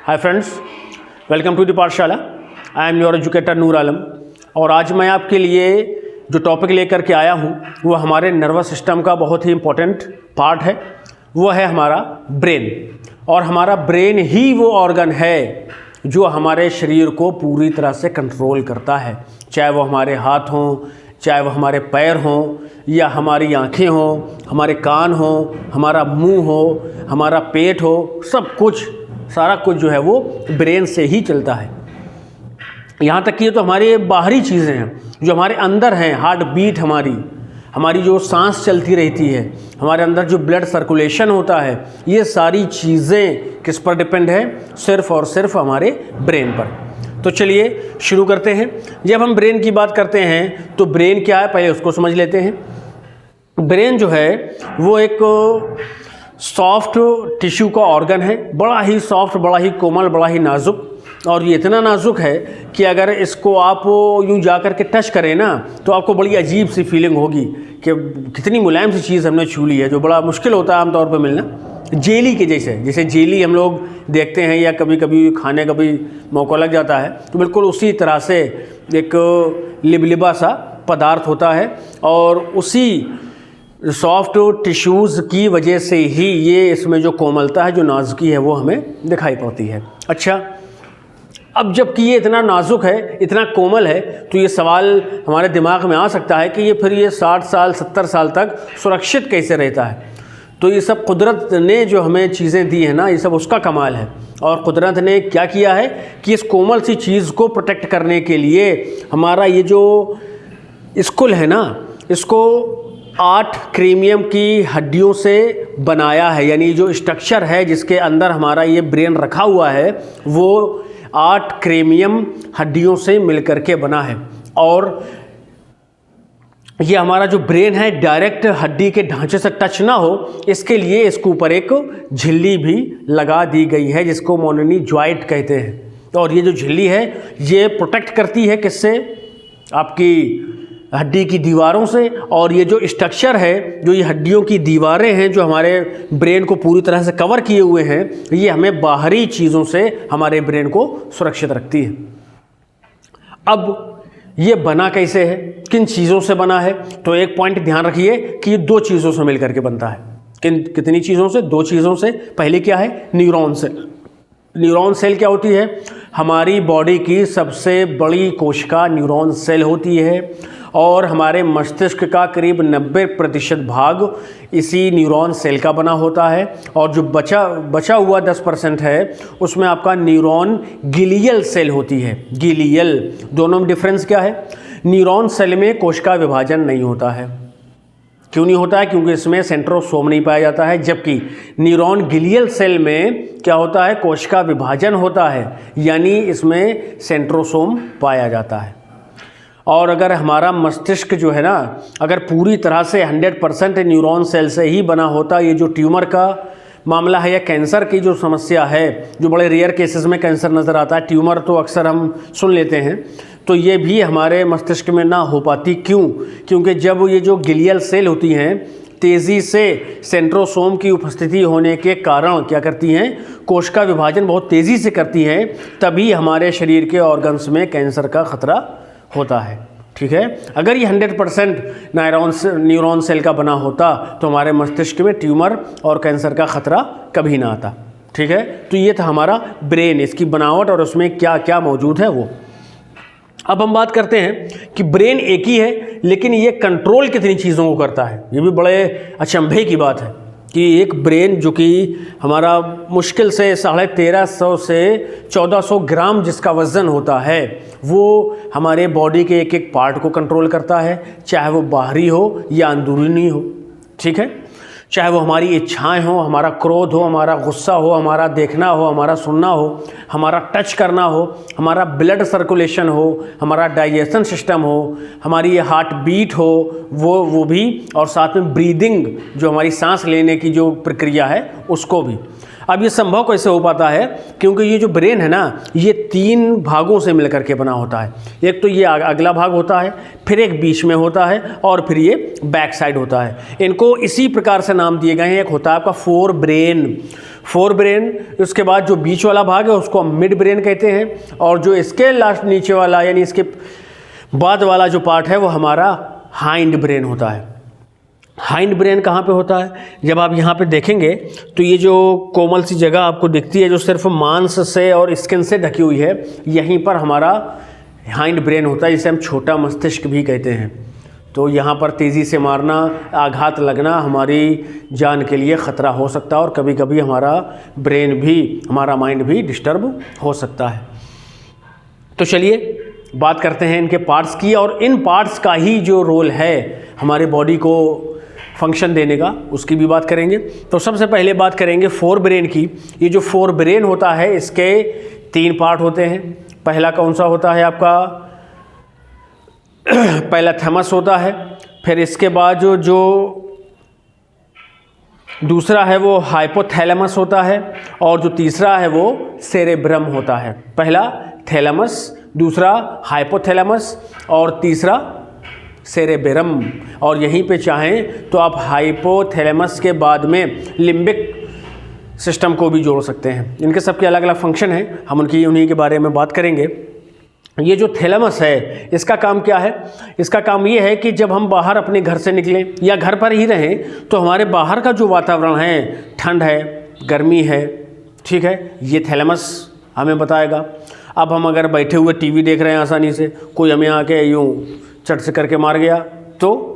Hi friends, welcome to the Pathshala. I am your educator Noor Alam. और आज मैं आपके लिए जो टॉपिक लेकर के आया हूँ वो हमारे नर्वस सिस्टम का बहुत ही इम्पोर्टेंट पार्ट है। वो है हमारा ब्रेन। और हमारा ब्रेन ही वो ऑर्गन है जो हमारे शरीर को पूरी तरह से कंट्रोल करता है, चाहे वो हमारे हाथ हों, चाहे वो हमारे पैर हों, या हमारी आँखें हों, हमारे कान हों, हमारा मुंह हो, हमारा पेट हो, सब कुछ, सारा कुछ जो है वो ब्रेन से ही चलता है। यहाँ तक कि ये तो हमारी बाहरी चीज़ें हैं जो हमारे अंदर हैं। हार्ट बीट हमारी जो सांस चलती रहती है, हमारे अंदर जो ब्लड सर्कुलेशन होता है, ये सारी चीज़ें किस पर डिपेंड है? सिर्फ और सिर्फ हमारे ब्रेन पर। तो चलिए शुरू करते हैं। जब हम ब्रेन की बात करते हैं तो ब्रेन क्या है, पहले उसको समझ लेते हैं। ब्रेन जो है वो एक सॉफ्ट टिश्यू का ऑर्गन है, बड़ा ही सॉफ्ट, बड़ा ही कोमल, बड़ा ही नाजुक। और ये इतना नाजुक है कि अगर इसको आप यूँ जा कर के टच करें ना तो आपको बड़ी अजीब सी फीलिंग होगी कि कितनी मुलायम सी चीज़ हमने छू ली है, जो बड़ा मुश्किल होता है आमतौर पर मिलना। जेली के जैसे जेली हम लोग देखते हैं या कभी कभी खाने का भी मौका लग जाता है, तो बिल्कुल उसी तरह से एक लिबलिबा सा पदार्थ होता है। और उसी सॉफ्ट टिश्यूज़ की वजह से ही ये इसमें जो कोमलता है, जो नाजुकी है, वो हमें दिखाई पड़ती है। अच्छा, अब जबकि ये इतना नाजुक है, इतना कोमल है, तो ये सवाल हमारे दिमाग में आ सकता है कि ये फिर ये 60 साल 70 साल तक सुरक्षित कैसे रहता है? तो ये सब कुदरत ने जो हमें चीज़ें दी हैं ना, ये सब उसका कमाल है। और कुदरत ने क्या किया है कि इस कोमल सी चीज़ को प्रोटेक्ट करने के लिए हमारा ये जो स्कुल है ना, इसको 8 क्रेनियम की हड्डियों से बनाया है। यानी जो स्ट्रक्चर है जिसके अंदर हमारा ये ब्रेन रखा हुआ है, वो 8 क्रेनियम हड्डियों से मिलकर के बना है। और ये हमारा जो ब्रेन है डायरेक्ट हड्डी के ढांचे से टच ना हो, इसके लिए इसके ऊपर एक झिल्ली भी लगा दी गई है जिसको मोनोनी जॉइंट कहते हैं। और ये जो झिल्ली है ये प्रोटेक्ट करती है किससे? आपकी हड्डी की दीवारों से। और ये जो स्ट्रक्चर है, जो ये हड्डियों की दीवारें हैं जो हमारे ब्रेन को पूरी तरह से कवर किए हुए हैं, ये हमें बाहरी चीज़ों से हमारे ब्रेन को सुरक्षित रखती है। अब ये बना कैसे है, किन चीज़ों से बना है? तो एक पॉइंट ध्यान रखिए कि ये 2 चीज़ों से मिलकर के बनता है। कितनी चीज़ों से? 2 चीज़ों से। पहले क्या है? Neuron cell. न्यूरॉन सेल क्या होती है? हमारी बॉडी की सबसे बड़ी कोशिका न्यूरॉन सेल होती है। और हमारे मस्तिष्क का करीब 90% भाग इसी न्यूरॉन सेल का बना होता है। और जो बचा हुआ 10% है उसमें आपका न्यूरॉन गिलियल सेल होती है। गिलियल, दोनों में डिफरेंस क्या है? न्यूरॉन सेल में कोशिका विभाजन नहीं होता है। क्यों नहीं होता है? क्योंकि इसमें सेंट्रोसोम नहीं पाया जाता है। जबकि न्यूरॉन गिलियल सेल में क्या होता है? कोशिका विभाजन होता है, यानी इसमें सेंट्रोसोम पाया जाता है। और अगर हमारा मस्तिष्क जो है ना, अगर पूरी तरह से 100% न्यूरॉन सेल से ही बना होता, ये जो ट्यूमर का मामला है या कैंसर की जो समस्या है, जो बड़े रेयर केसेस में कैंसर नज़र आता है, ट्यूमर तो अक्सर हम सुन लेते हैं, तो ये भी हमारे मस्तिष्क में ना हो पाती। क्यों? क्योंकि जब ये जो गिलियल सेल होती हैं तेज़ी से सेंट्रोसोम की उपस्थिति होने के कारण क्या करती हैं? कोशिका विभाजन बहुत तेज़ी से करती हैं, तभी हमारे शरीर के ऑर्गन्स में कैंसर का खतरा होता है। ठीक है, अगर ये 100% न्यूरॉन सेल का बना होता तो हमारे मस्तिष्क में ट्यूमर और कैंसर का खतरा कभी ना आता। ठीक है, तो ये था हमारा ब्रेन, इसकी बनावट और उसमें क्या क्या मौजूद है वो। अब हम बात करते हैं कि ब्रेन एक ही है, लेकिन ये कंट्रोल कितनी चीज़ों को करता है। ये भी बड़े अचंभे की बात है कि एक ब्रेन जो कि हमारा मुश्किल से 1350 से 1400 ग्राम जिसका वज़न होता है, वो हमारे बॉडी के एक एक पार्ट को कंट्रोल करता है, चाहे वो बाहरी हो या अंदरूनी हो। ठीक है, चाहे वो हमारी इच्छाएं हो, हमारा क्रोध हो, हमारा गुस्सा हो, हमारा देखना हो, हमारा सुनना हो, हमारा टच करना हो, हमारा ब्लड सर्कुलेशन हो, हमारा डाइजेशन सिस्टम हो, हमारी हार्ट बीट हो, वो भी, और साथ में ब्रीदिंग, जो हमारी सांस लेने की जो प्रक्रिया है, उसको भी। अब ये संभव कैसे हो पाता है, क्योंकि ये जो ब्रेन है ना, ये 3 भागों से मिलकर के बना होता है। एक तो ये अगला भाग होता है, फिर एक बीच में होता है, और फिर ये बैक साइड होता है। इनको इसी प्रकार से नाम दिए गए हैं। एक होता है आपका फोर ब्रेन, उसके बाद जो बीच वाला भाग है उसको हम मिड ब्रेन कहते हैं, और जो इसके लास्ट नीचे वाला यानी इसके बाद वाला जो पार्ट है वो हमारा हाइंड ब्रेन होता है। हाइंड ब्रेन कहाँ पे होता है? जब आप यहाँ पे देखेंगे तो ये जो कोमल सी जगह आपको दिखती है जो सिर्फ मांस से और स्किन से ढकी हुई है, यहीं पर हमारा हाइंड ब्रेन होता है, जिसे हम छोटा मस्तिष्क भी कहते हैं। तो यहाँ पर तेज़ी से मारना, आघात लगना हमारी जान के लिए ख़तरा हो सकता है, और कभी कभी हमारा ब्रेन भी, हमारा माइंड भी डिस्टर्ब हो सकता है। तो चलिए बात करते हैं इनके पार्ट्स की, और इन पार्ट्स का ही जो रोल है हमारे बॉडी को फंक्शन देने का, उसकी भी बात करेंगे। तो सबसे पहले बात करेंगे फोर ब्रेन की। ये जो फोर ब्रेन होता है इसके 3 पार्ट होते हैं। पहला कौन सा होता है आपका? पहला थैमस होता है, फिर इसके बाद जो दूसरा है वो हाइपोथैलेमस होता है, और जो तीसरा है वो सेरेब्रम होता है। पहला थैलेमस, दूसरा हाइपोथैलेमस, और तीसरा सेरेब्रम। और यहीं पे चाहें तो आप हाइपोथैलेमस के बाद में लिम्बिक सिस्टम को भी जोड़ सकते हैं। इनके सबके अलग अलग फंक्शन हैं, हम उन्हीं के बारे में बात करेंगे। ये जो थैलेमस है इसका काम क्या है? इसका काम ये है कि जब हम बाहर अपने घर से निकलें या घर पर ही रहें तो हमारे बाहर का जो वातावरण है, ठंड है, गर्मी है, ठीक है, ये थैलेमस हमें बताएगा। अब हम अगर बैठे हुए टीवी देख रहे हैं आसानी से, कोई हमें आके यूँ चट से करके मार गया तो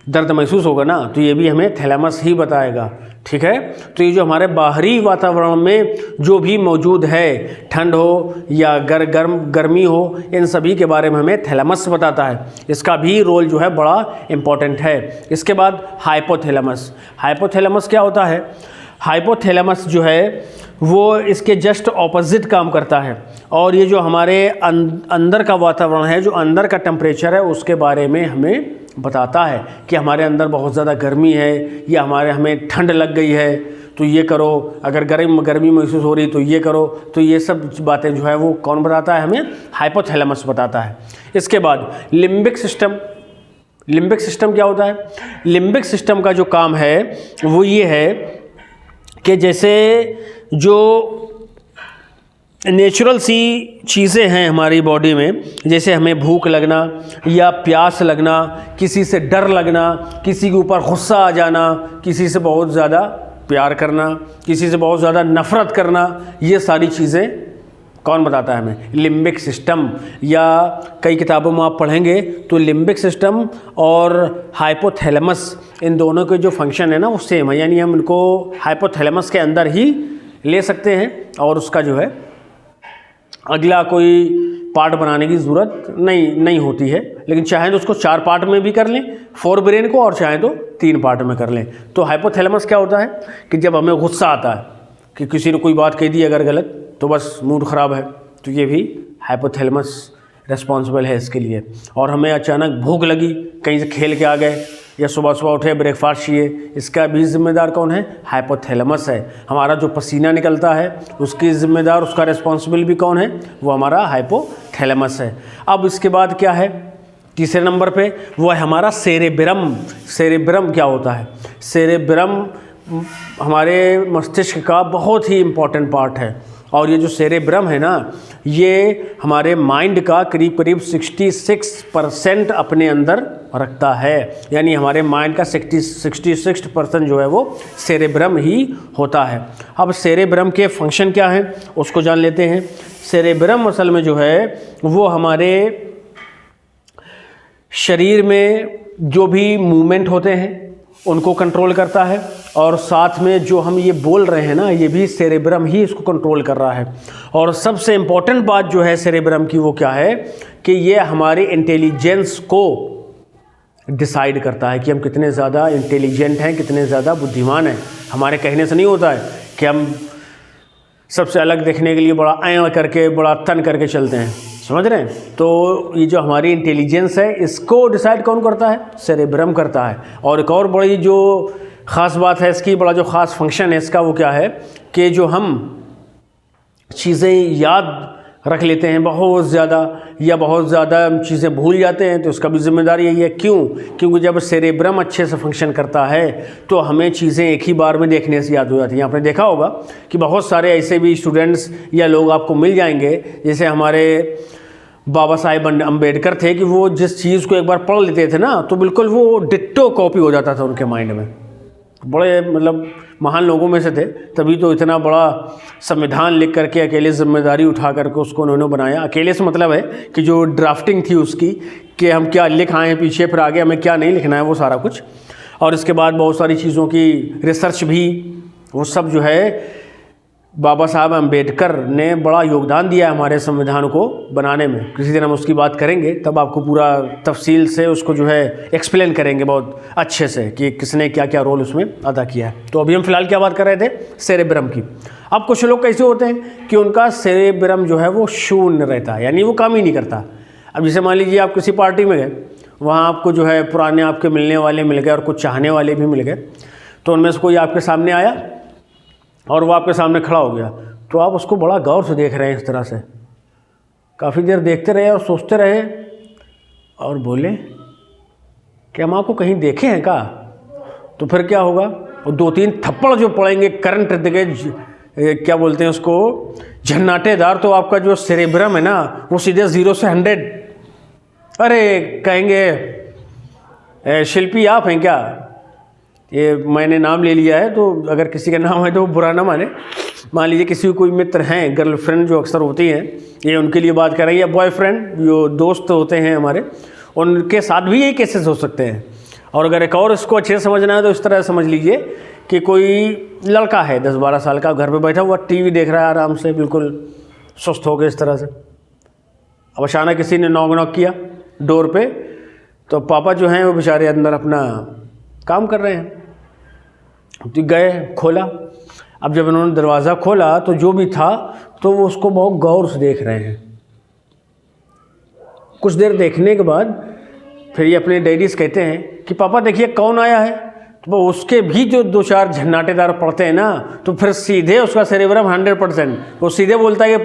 दर्द महसूस होगा ना, तो ये भी हमें थैलेमस ही बताएगा, ठीक है। तो ये जो हमारे बाहरी वातावरण में जो भी मौजूद है, ठंड हो या गर्मी हो, इन सभी के बारे में हमें थैलेमस बताता है। इसका भी रोल जो है बड़ा इम्पॉर्टेंट है। इसके बाद हाइपोथैलेमस क्या होता है? हाइपोथैलेमस जो है वो इसके जस्ट ऑपोजिट काम करता है, और ये जो हमारे अंदर का वातावरण है, जो अंदर का टेम्परेचर है, उसके बारे में हमें बताता है कि हमारे अंदर बहुत ज़्यादा गर्मी है या हमें ठंड लग गई है तो ये करो, अगर गर्मी महसूस हो रही तो ये करो। तो ये सब बातें जो है वो कौन बताता है? हमें हाइपोथैलेमस बताता है। इसके बाद लिम्बिक सिस्टम क्या होता है? लिम्बिक सिस्टम का जो काम है वो ये है कि जैसे जो नेचुरल सी चीज़ें हैं हमारी बॉडी में, जैसे हमें भूख लगना या प्यास लगना, किसी से डर लगना, किसी के ऊपर गुस्सा आ जाना, किसी से बहुत ज़्यादा प्यार करना, किसी से बहुत ज़्यादा नफ़रत करना, ये सारी चीज़ें कौन बताता है हमें? Limbic system. या कई किताबों में आप पढ़ेंगे तो लिम्बिक सिस्टम और हाइपोथैलेमस, इन दोनों के जो फंक्शन है ना वो सेम है, यानी हम इनको हाइपोथैलेमस के अंदर ही ले सकते हैं, और उसका जो है अगला कोई पार्ट बनाने की ज़रूरत नहीं होती है। लेकिन चाहें तो उसको 4 पार्ट में भी कर लें, 4 ब्रेन को, और चाहें तो 3 पार्ट में कर लें। तो हाइपोथैलेमस क्या होता है कि जब हमें गुस्सा आता है कि किसी ने कोई बात कह दी अगर गलत, तो बस मूड ख़राब है, तो ये भी हाइपोथैलेमस रिस्पॉन्सिबल है इसके लिए। और हमें अचानक भूख लगी, कहीं से खेल के आ गए, या सुबह उठे ब्रेकफास्ट चाहिए, इसका भी जिम्मेदार कौन है? हाइपोथैलेमस है। हमारा जो पसीना निकलता है उसकी जिम्मेदार, उसका रिस्पॉन्सिबल भी कौन है? वो हमारा हाइपोथैलेमस है। अब इसके बाद क्या है? तीसरे नंबर पे वो है हमारा सेरेब्रम। सेरेब्रम क्या होता है? सेरेब्रम हमारे मस्तिष्क का बहुत ही इम्पॉर्टेंट पार्ट है, और ये जो सेरेब्रम है ना, ये हमारे माइंड का करीब 66% अपने अंदर रखता है। यानी हमारे माइंड का 66% जो है वो सेरेब्रम ही होता है। अब सेरेब्रम के फंक्शन क्या हैं उसको जान लेते हैं। सेरेब्रम असल में जो है वो हमारे शरीर में जो भी मूवमेंट होते हैं उनको कंट्रोल करता है, और साथ में जो हम ये बोल रहे हैं ना, ये भी सेरेब्रम ही इसको कंट्रोल कर रहा है। और सबसे इम्पॉर्टेंट बात जो है सेरेब्रम की वो क्या है कि ये हमारे इंटेलिजेंस को डिसाइड करता है कि हम कितने ज़्यादा इंटेलिजेंट हैं, कितने ज़्यादा बुद्धिमान हैं। हमारे कहने से नहीं होता है कि हम सबसे अलग देखने के लिए बड़ा ऐं करके, बड़ा तन करके चलते हैं, समझ रहे हैं? तो ये जो हमारी इंटेलिजेंस है इसको डिसाइड कौन करता है? सेरेब्रम करता है। और एक और बड़ी जो ख़ास बात है इसकी, बड़ा जो ख़ास फंक्शन है इसका वो क्या है कि जो हम चीज़ें याद रख लेते हैं बहुत ज़्यादा या बहुत ज़्यादा चीज़ें भूल जाते हैं, तो उसका भी जिम्मेदारी यही है। क्यों? क्योंकि जब सेरेब्रम अच्छे से फंक्शन करता है तो हमें चीज़ें एक ही बार में देखने से याद हो जाती हैं। आपने देखा होगा कि बहुत सारे ऐसे भी स्टूडेंट्स या लोग आपको मिल जाएंगे, जैसे हमारे बाबा साहेब अम्बेडकर थे कि वो जिस चीज़ को एक बार पढ़ लेते थे ना तो बिल्कुल वो डिट्टो कॉपी हो जाता था उनके माइंड में। बड़े मतलब महान लोगों में से थे, तभी तो इतना बड़ा संविधान लिख करके अकेले जिम्मेदारी उठा करके उसको उन्होंने बनाया। अकेले से मतलब है कि जो ड्राफ्टिंग थी उसकी कि हम क्या लिख आए हैं पीछे, फिर आगे हमें क्या नहीं लिखना है, वो सारा कुछ। और इसके बाद बहुत सारी चीज़ों की रिसर्च भी, वो सब जो है बाबा साहब अम्बेडकर ने बड़ा योगदान दिया है हमारे संविधान को बनाने में। किसी दिन हम उसकी बात करेंगे, तब आपको पूरा तफसील से उसको जो है एक्सप्लेन करेंगे बहुत अच्छे से कि किसने क्या क्या रोल उसमें अदा किया है। तो अभी हम फिलहाल क्या बात कर रहे थे, सेरेब्रम की। अब कुछ लोग कैसे होते हैं कि उनका सेरेब्रम जो है वो शून्य रहता है, यानी वो काम ही नहीं करता। अब जैसे मान लीजिए आप किसी पार्टी में गए, वहाँ आपको जो है पुराने आपके मिलने वाले मिल गए और कुछ चाहने वाले भी मिल गए, तो उनमें से कोई आपके सामने आया और वो आपके सामने खड़ा हो गया, तो आप उसको बड़ा गौर से देख रहे हैं, इस तरह से काफ़ी देर देखते रहे और सोचते रहे और बोले कि हम आपको कहीं देखे हैं का? तो फिर क्या होगा, और 2-3 थप्पड़ जो पड़ेंगे करंट के, क्या बोलते हैं उसको, झन्नाटेदार, तो आपका जो सेरेब्रम है ना वो सीधे 0 से 100, अरे कहेंगे शिल्पी आप हैं क्या? ये मैंने नाम ले लिया है, तो अगर किसी का नाम है तो बुरा ना माने। मान लीजिए किसी को कोई मित्र हैं, गर्लफ्रेंड जो अक्सर होती हैं, ये उनके लिए बात कर रही है, बॉयफ्रेंड जो दोस्त होते हैं हमारे, उनके साथ भी यही केसेस हो सकते हैं। और अगर एक और इसको अच्छे से समझना है तो इस तरह समझ लीजिए कि कोई लड़का है 10-12 साल का, घर पे बैठा हुआ टीवी देख रहा है आराम से, बिल्कुल सुस्त हो गए इस तरह से। अब अचानक किसी ने नॉक किया डोर पे, तो पापा जो हैं वो बेचारे अंदर अपना काम कर रहे हैं, तो गए, खोला। अब जब उन्होंने दरवाज़ा खोला तो जो भी था तो वो उसको बहुत गौर से देख रहे हैं। कुछ देर देखने के बाद फिर ये अपने डैडी से कहते हैं कि पापा देखिए कौन आया है। तो वो उसके भी जो 2-4 झन्नाटेदार पड़ते हैं ना, तो फिर सीधे उसका सेरेब्रम 100%, वो सीधे बोलता है कि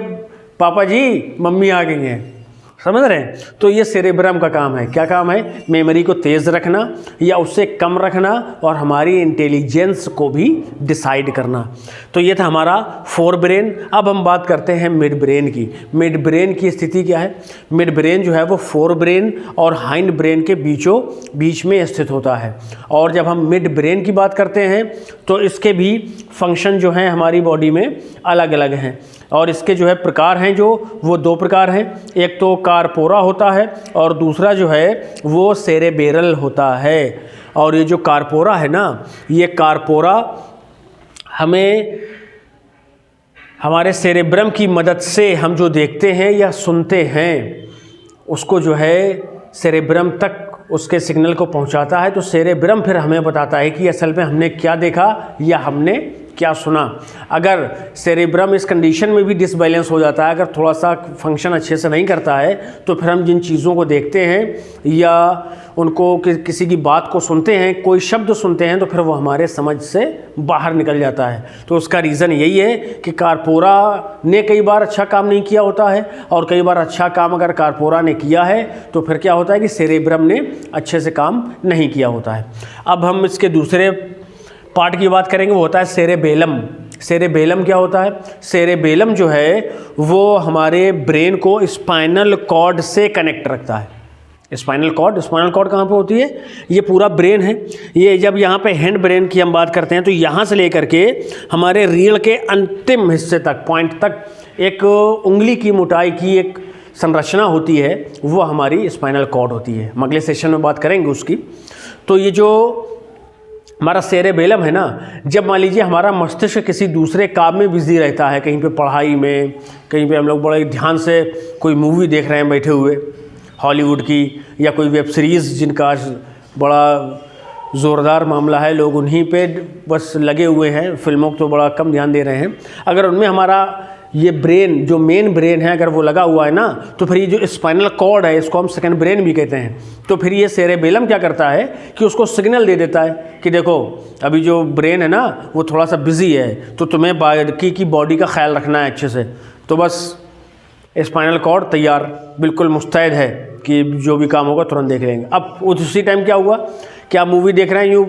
पापा जी मम्मी आ गई हैं। समझ रहे हैं? तो ये सेरेब्रम का काम है। क्या काम है? मेमोरी को तेज़ रखना या उससे कम रखना और हमारी इंटेलिजेंस को भी डिसाइड करना। तो ये था हमारा फोर ब्रेन। अब हम बात करते हैं मिड ब्रेन की। मिड ब्रेन की स्थिति क्या है? मिड ब्रेन जो है वो फोर ब्रेन और हाइंड ब्रेन के बीच में स्थित होता है। और जब हम मिड ब्रेन की बात करते हैं तो इसके भी फंक्शन जो हैं हमारी बॉडी में अलग अलग हैं। और इसके जो है प्रकार हैं जो वो 2 प्रकार हैं। एक तो कार्पोरा होता है और दूसरा जो है वो सेरेबेरल होता है। और ये जो कार्पोरा है ना, ये कार्पोरा हमें हमारे सेरेब्रम की मदद से हम जो देखते हैं या सुनते हैं उसको जो है सेरेब्रम तक उसके सिग्नल को पहुंचाता है। तो सेरेब्रम फिर हमें बताता है कि असल में हमने क्या देखा या हमने क्या सुना। अगर सेरेब्रम इस कंडीशन में भी डिसबैलेंस हो जाता है, अगर थोड़ा सा फंक्शन अच्छे से नहीं करता है, तो फिर हम जिन चीज़ों को देखते हैं या उनको किसी की बात को सुनते हैं, कोई शब्द सुनते हैं, तो फिर वो हमारे समझ से बाहर निकल जाता है। तो उसका रीज़न यही है कि कार्पोरा ने कई बार अच्छा काम नहीं किया होता है, और कई बार अच्छा काम अगर कार्पोरा ने किया है तो फिर क्या होता है कि सेरेब्रम ने अच्छे से काम नहीं किया होता है। अब हम इसके दूसरे पार्ट की बात करेंगे, वो होता है सेरेबेलम। सेरेबेलम क्या होता है? सेरेबेलम जो है वो हमारे ब्रेन को स्पाइनल कॉर्ड से कनेक्ट रखता है। स्पाइनल कॉर्ड कहाँ पे होती है? ये पूरा ब्रेन है। ये जब यहाँ पे हैंड ब्रेन की हम बात करते हैं तो यहाँ से लेकर के हमारे रीढ़ के अंतिम हिस्से तक, पॉइंट तक, एक उंगली की मोटाई की एक संरचना होती है, वो हमारी स्पाइनल कॉर्ड होती है। हम अगले सेशन में बात करेंगे उसकी। तो ये जो हमारा सेरेबेलम है ना, जब मान लीजिए हमारा मस्तिष्क किसी दूसरे काम में बिजी रहता है, कहीं पे पढ़ाई में, कहीं पे हम लोग बड़े ध्यान से कोई मूवी देख रहे हैं बैठे हुए हॉलीवुड की, या कोई वेब सीरीज़ जिनका बड़ा ज़ोरदार मामला है, लोग उन्हीं पे बस लगे हुए हैं, फिल्मों को तो बड़ा कम ध्यान दे रहे हैं। अगर उनमें हमारा ये ब्रेन जो मेन ब्रेन है अगर वो लगा हुआ है ना, तो फिर ये जो स्पाइनल कॉर्ड है इसको हम सेकंड ब्रेन भी कहते हैं। तो फिर ये सेरेबेलम क्या करता है कि उसको सिग्नल दे देता है कि देखो अभी जो ब्रेन है ना वो थोड़ा सा बिजी है, तो तुम्हें बाकी की बॉडी का ख्याल रखना है अच्छे से। तो बस स्पाइनल कॉर्ड तैयार, बिल्कुल मुस्तैद है कि जो भी काम होगा तुरंत देख लेंगे। अब उसी टाइम क्या हुआ कि आप मूवी देख रहे हैं यूँ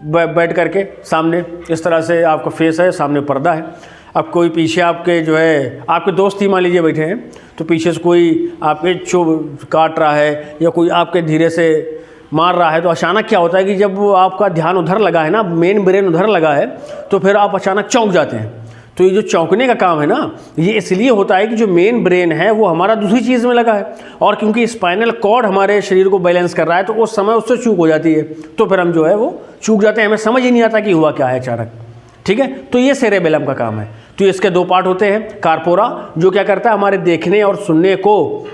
बैठ करके, सामने इस तरह से आपका फेस है, सामने पर्दा है। अब कोई पीछे आपके जो है आपके दोस्त ही मान लीजिए बैठे हैं, तो पीछे से कोई आपके काट रहा है या कोई आपके धीरे से मार रहा है, तो अचानक क्या होता है कि जब वो आपका ध्यान उधर लगा है ना, मेन ब्रेन उधर लगा है, तो फिर आप अचानक चौंक जाते हैं। तो ये जो चौंकने का काम है ना, ये इसलिए होता है कि जो मेन ब्रेन है वो हमारा दूसरी चीज़ में लगा है, और क्योंकि स्पाइनल कॉर्ड हमारे शरीर को बैलेंस कर रहा है, तो उस समय उससे चूक हो जाती है, तो फिर हम जो है वो चूक जाते हैं, हमें समझ ही नहीं आता कि हुआ क्या है अचानक। ठीक है, तो ये सेरेबेलम का काम है। तो इसके दो पार्ट होते हैं। कार्पोरा जो क्या करता है, हमारे देखने और सुनने को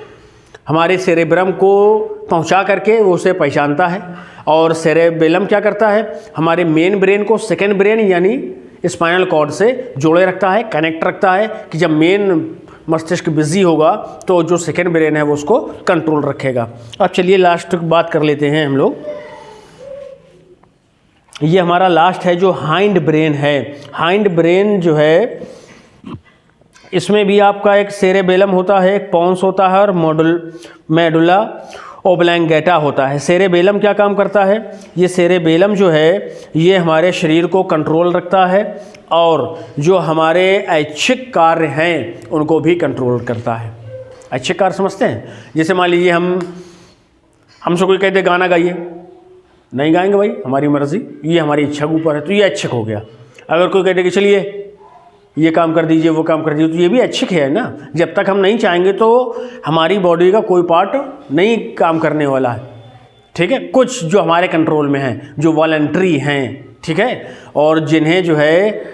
हमारे सेरेब्रम को पहुंचा करके वो उसे पहचानता है, और सेरेबेलम क्या करता है, हमारे मेन ब्रेन को सेकेंड ब्रेन यानी स्पाइनल कॉर्ड से जोड़े रखता है, कनेक्ट रखता है, कि जब मेन मस्तिष्क बिजी होगा तो जो सेकेंड ब्रेन है वो उसको कंट्रोल रखेगा। अब चलिए लास्ट बात कर लेते हैं हम लोग। ये हमारा लास्ट है जो हाइंड ब्रेन है। हाइंड ब्रेन जो है इसमें भी आपका एक सेरेबेलम होता है, एक पोन्स होता है और मेडुला ओब्लैंगेटा होता है। सेरेबेलम क्या काम करता है, ये सेरेबेलम जो है ये हमारे शरीर को कंट्रोल रखता है और जो हमारे ऐच्छिक कार्य हैं उनको भी कंट्रोल करता है। ऐच्छिक कार्य समझते हैं, जैसे मान लीजिए हमसे कोई कहते गाना गाइए, नहीं गाएंगे भाई, हमारी मर्जी, ये हमारी इच्छा के ऊपर है, तो ये ऐच्छिक हो गया। अगर कोई कहते कि चलिए ये काम कर दीजिए, वो काम कर दीजिए, तो ये भी ऐच्छिक है ना। जब तक हम नहीं चाहेंगे तो हमारी बॉडी का कोई पार्ट नहीं काम करने वाला है। ठीक है, कुछ जो हमारे कंट्रोल में हैं, जो वॉलंटरी हैं, ठीक है, और जिन्हें जो है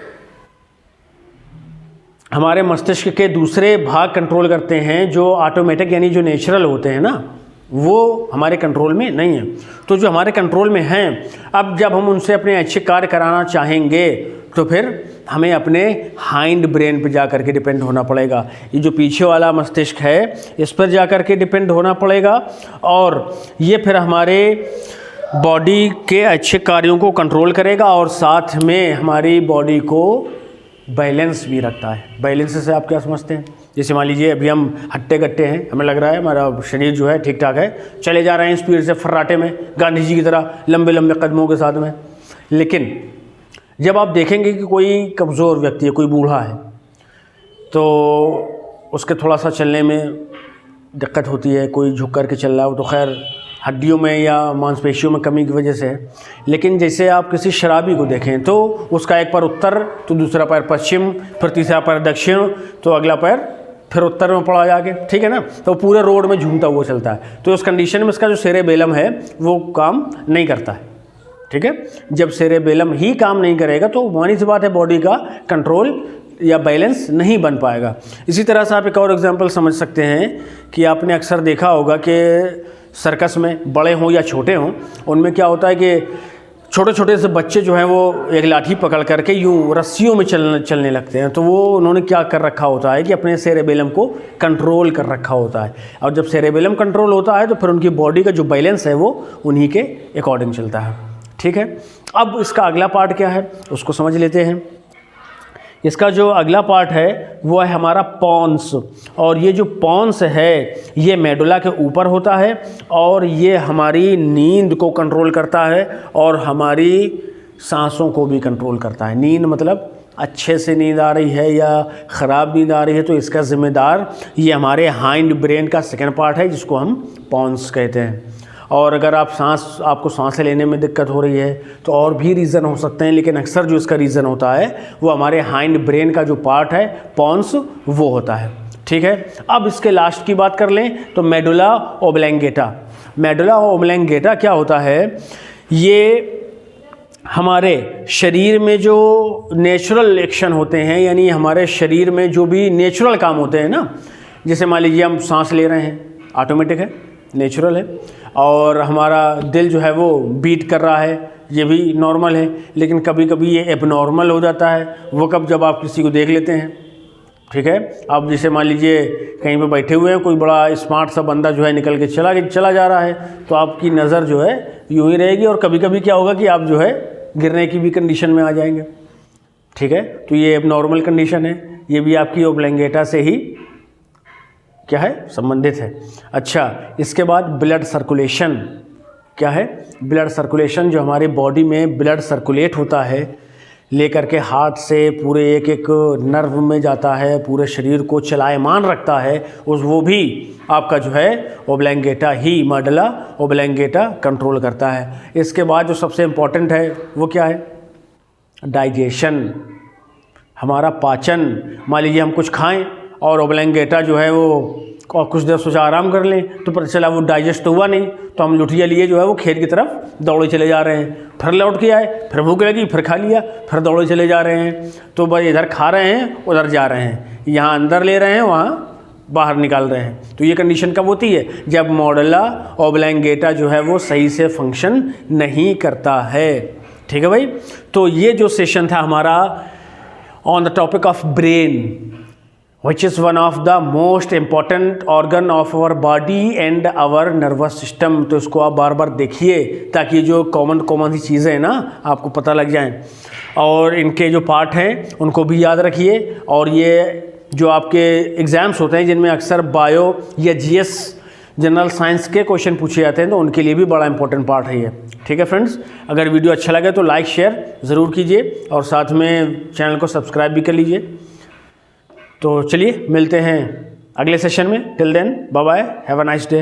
हमारे मस्तिष्क के दूसरे भाग कंट्रोल करते हैं, जो ऑटोमेटिक यानी जो नेचुरल होते हैं ना, वो हमारे कंट्रोल में नहीं है। तो जो हमारे कंट्रोल में हैं, अब जब हम उनसे अपने अच्छे कार्य कराना चाहेंगे तो फिर हमें अपने हाइंड ब्रेन पर जा कर के डिपेंड होना पड़ेगा। ये जो पीछे वाला मस्तिष्क है इस पर जा कर के डिपेंड होना पड़ेगा, और ये फिर हमारे बॉडी के अच्छे कार्यों को कंट्रोल करेगा और साथ में हमारी बॉडी को बैलेंस भी रखता है। बैलेंस से आप क्या समझते हैं, जैसे मान लीजिए अभी हम हट्टे कट्टे हैं, हमें लग रहा है हमारा शरीर जो है ठीक ठाक है, चले जा रहे हैं स्पीड से फर्राटे में, गांधी जी की तरह लंबे लंबे कदमों के साथ में। लेकिन जब आप देखेंगे कि कोई कमज़ोर व्यक्ति है, कोई बूढ़ा है, तो उसके थोड़ा सा चलने में दिक्कत होती है, कोई झुक कर के चल रहा हो, तो खैर हड्डियों में या मांसपेशियों में कमी की वजह से है। लेकिन जैसे आप किसी शराबी को देखें तो उसका एक पैर उत्तर, तो दूसरा पैर पश्चिम, फिर तीसरा पैर दक्षिण, तो अगला पैर फिर उत्तर में पड़ा जाके, ठीक है ना, तो पूरे रोड में झूमता हुआ चलता है। तो उस कंडीशन में इसका जो सेरेबेलम है वो काम नहीं करता है। ठीक है, जब सेरेबेलम ही काम नहीं करेगा तो मानी सी बात है बॉडी का कंट्रोल या बैलेंस नहीं बन पाएगा। इसी तरह से आप एक और एग्जांपल समझ सकते हैं कि आपने अक्सर देखा होगा कि सर्कस में बड़े हों या छोटे हों, उनमें क्या होता है कि छोटे छोटे से बच्चे जो हैं वो एक लाठी पकड़ करके यूँ रस्सियों में चलने लगते हैं। तो वो उन्होंने क्या कर रखा होता है कि अपने सेरेबेलम को कंट्रोल कर रखा होता है, और जब सेरेबेलम कंट्रोल होता है तो फिर उनकी बॉडी का जो बैलेंस है वो उन्हीं के अकॉर्डिंग चलता है। ठीक है, अब इसका अगला पार्ट क्या है उसको समझ लेते हैं। इसका जो अगला पार्ट है वो है हमारा पोन्स, और ये जो पोन्स है ये मेडुला के ऊपर होता है, और ये हमारी नींद को कंट्रोल करता है और हमारी सांसों को भी कंट्रोल करता है। नींद मतलब अच्छे से नींद आ रही है या ख़राब नींद आ रही है, तो इसका ज़िम्मेदार ये हमारे हाइंड ब्रेन का सेकेंड पार्ट है जिसको हम पोन्स कहते हैं। और अगर आपको सांस लेने में दिक्कत हो रही है तो और भी रीज़न हो सकते हैं, लेकिन अक्सर जो इसका रीज़न होता है वो हमारे हाइंड ब्रेन का जो पार्ट है पोन्स वो होता है। ठीक है, अब इसके लास्ट की बात कर लें तो मेडुला ओब्लैंगेटा। मेडुला ओब्लैंगेटा क्या होता है, ये हमारे शरीर में जो नेचुरल एक्शन होते हैं, यानी हमारे शरीर में जो भी नेचुरल काम होते हैं ना, जैसे मान लीजिए हम सांस ले रहे हैं, ऑटोमेटिक है, नेचुरल है, और हमारा दिल जो है वो बीट कर रहा है, ये भी नॉर्मल है। लेकिन कभी कभी ये एबनॉर्मल हो जाता है। वो कब, जब आप किसी को देख लेते हैं ठीक है। अब जैसे मान लीजिए कहीं पे बैठे हुए हैं, कोई बड़ा स्मार्ट सा बंदा जो है निकल के चला जा रहा है, तो आपकी नज़र जो है यूँ ही रहेगी, और कभी कभी क्या होगा कि आप जो है गिरने की भी कंडीशन में आ जाएंगे। ठीक है, तो ये अब नॉर्मल कंडीशन है, ये भी आपकी ओब्लंगेटा से ही क्या है, संबंधित है। अच्छा, इसके बाद ब्लड सर्कुलेशन क्या है? ब्लड सर्कुलेशन, जो हमारे बॉडी में ब्लड सर्कुलेट होता है, लेकर के हार्ट से पूरे एक एक नर्व में जाता है, पूरे शरीर को चलायमान रखता है, वो भी आपका जो है ओब्लंगेटा ही, मेडुला ओब्लंगेटा कंट्रोल करता है। इसके बाद जो सबसे इम्पॉर्टेंट है वो क्या है? डाइजेशन, हमारा पाचन। मान लीजिए हम कुछ खाएं और ओब्लंगेटा जो है वो और कुछ देर सोचा आराम कर लें, तो पता चला वो डाइजेस्ट हुआ नहीं, तो हम लुटिया लिए जो है वो खेत की तरफ दौड़े चले जा रहे हैं, फिर लौट के आए, फिर भूख लगी, फिर खा लिया, फिर दौड़े चले जा रहे हैं। तो बस इधर खा रहे हैं, उधर जा रहे हैं, यहाँ अंदर ले रहे हैं, वहाँ बाहर निकाल रहे हैं। तो ये कंडीशन कब होती है? जब मेडुला ओब्लंगेटा जो है वो सही से फंक्शन नहीं करता है। ठीक है भाई, तो ये जो सेशन था हमारा on the topic of brain, which is one of the most important organ of our body and our nervous system। तो इसको आप बार बार देखिए ताकि जो कॉमन सी चीज़ें हैं ना आपको पता लग जाएं, और इनके जो पार्ट हैं उनको भी याद रखिए। और ये जो आपके एग्ज़ाम्स होते हैं जिनमें अक्सर बायो या जीएस जनरल साइंस के क्वेश्चन पूछे जाते हैं, तो उनके लिए भी बड़ा इंपॉर्टेंट पार्ट है ये। ठीक है फ्रेंड्स, अगर वीडियो अच्छा लगे तो लाइक शेयर ज़रूर कीजिए, और साथ में चैनल को सब्सक्राइब भी कर लीजिए। तो चलिए मिलते हैं अगले सेशन में। Till then bye bye, have a nice day.